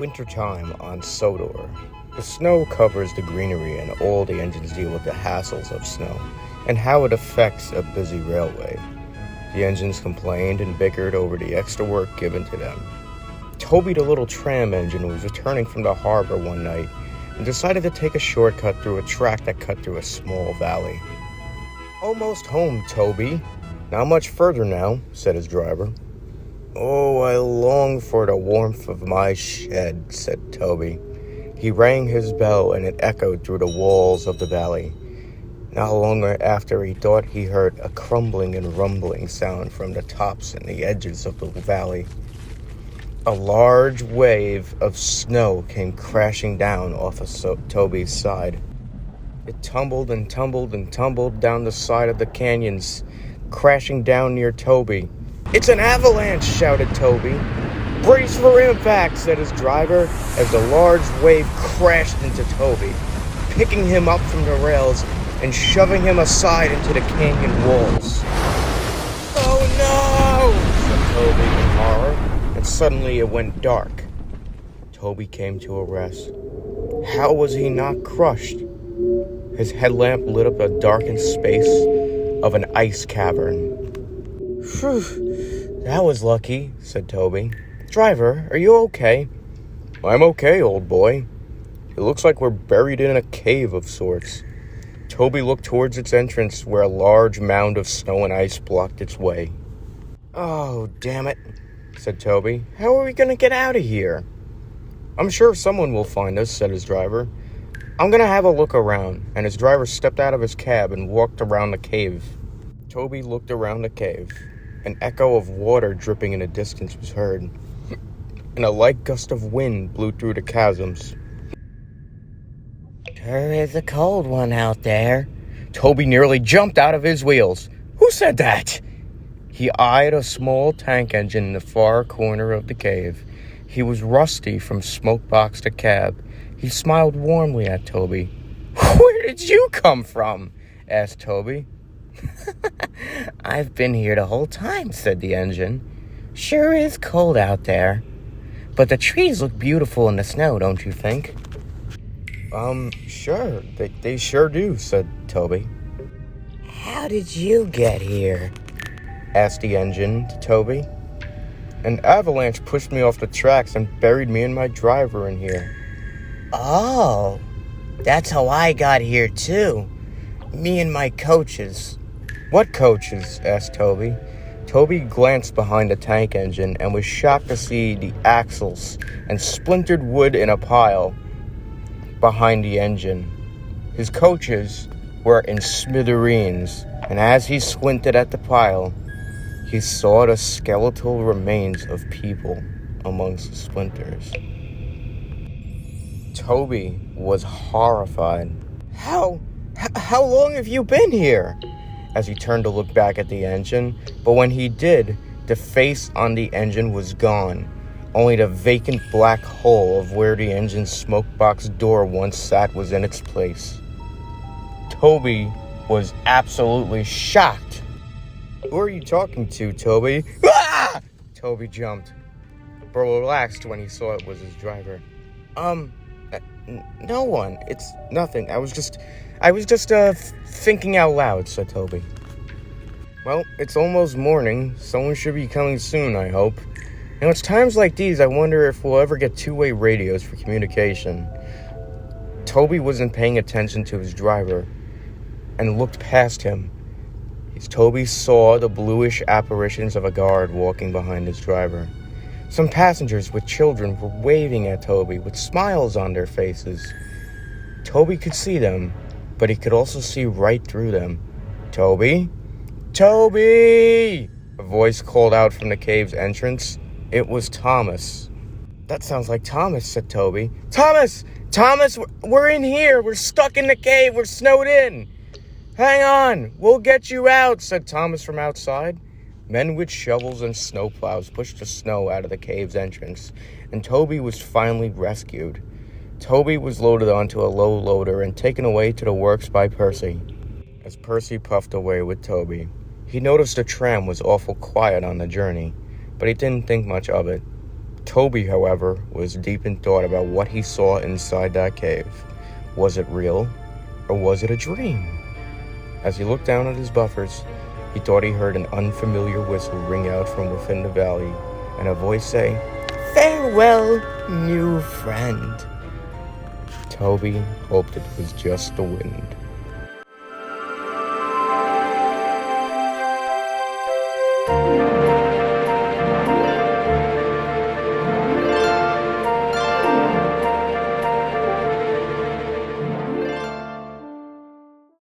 Wintertime on Sodor. The snow covers the greenery and all the engines deal with the hassles of snow and how it affects a busy railway. The engines complained and bickered over the extra work given to them. Toby, the little tram engine, was returning from the harbor one night and decided to take a shortcut through a track that cut through a small valley. "Almost home, Toby. Not much further now," said his driver. "Oh, I long for the warmth of my shed," said Toby. He rang his bell and it echoed through the walls of the valley. Not long after, he thought he heard a crumbling and rumbling sound from the tops and the edges of the valley. A large wave of snow came crashing down off of Toby's side. It tumbled and tumbled and tumbled down the side of the canyons, crashing down near Toby. "It's an avalanche!" shouted Toby. "Brace for impact," said his driver, as the large wave crashed into Toby, picking him up from the rails and shoving him aside into the canyon walls. "Oh no!" said Toby in horror, and suddenly it went dark. Toby came to a rest. How was he not crushed? His headlamp lit up a darkened space of an ice cavern. "Phew, that was lucky," said Toby. "Driver, are you okay?" "I'm okay, old boy. It looks like we're buried in a cave of sorts." Toby looked towards its entrance where a large mound of snow and ice blocked its way. "Oh, damn it," said Toby. "How are we going to get out of here?" "I'm sure someone will find us," said his driver. "I'm going to have a look around," and his driver stepped out of his cab and walked around the cave. Toby looked around the cave. An echo of water dripping in the distance was heard, and a light gust of wind blew through the chasms. "Sure is a cold one out there." Toby nearly jumped out of his wheels. "Who said that?" He eyed a small tank engine in the far corner of the cave. He was rusty from smoke box to cab. He smiled warmly at Toby. "Where did you come from?" asked Toby. "I've been here the whole time," said the engine. "Sure is cold out there. But the trees look beautiful in the snow, don't you think?" Sure. They sure do," said Toby. "How did you get here?" asked the engine to Toby. "An avalanche pushed me off the tracks and buried me and my driver in here." "Oh, that's how I got here too. Me and my coaches." "What coaches?" asked Toby. Toby glanced behind the tank engine and was shocked to see the axles and splintered wood in a pile behind the engine. His coaches were in smithereens, and as he squinted at the pile, he saw the skeletal remains of people amongst the splinters. Toby was horrified. How long have you been here?" as he turned to look back at the engine, but when he did, the face on the engine was gone. Only the vacant black hole of where the engine's smoke box door once sat was in its place. Toby was absolutely shocked. "Who are you talking to, Toby?" "Ah!" Toby jumped, but relaxed when he saw it was his driver. No one. It's nothing. I was just thinking out loud," said Toby. "Well, it's almost morning. Someone should be coming soon, I hope. You know, it's times like these I wonder if we'll ever get two-way radios for communication." Toby wasn't paying attention to his driver and looked past him. Toby saw the bluish apparitions of a guard walking behind his driver. Some passengers with children were waving at Toby with smiles on their faces. Toby could see them, but he could also see right through them. "Toby? Toby!" A voice called out from the cave's entrance. It was Thomas. "That sounds like Thomas," said Toby. Thomas, we're in here. We're stuck in the cave. We're snowed in." "Hang on, we'll get you out," said Thomas from outside. Men with shovels and snowplows pushed the snow out of the cave's entrance, and Toby was finally rescued. Toby was loaded onto a low loader and taken away to the works by Percy. As Percy puffed away with Toby, he noticed the tram was awful quiet on the journey, but he didn't think much of it. Toby, however, was deep in thought about what he saw inside that cave. Was it real, or was it a dream? As he looked down at his buffers, he thought he heard an unfamiliar whistle ring out from within the valley, and a voice say, "Farewell, new friend." Toby hoped it was just the wind.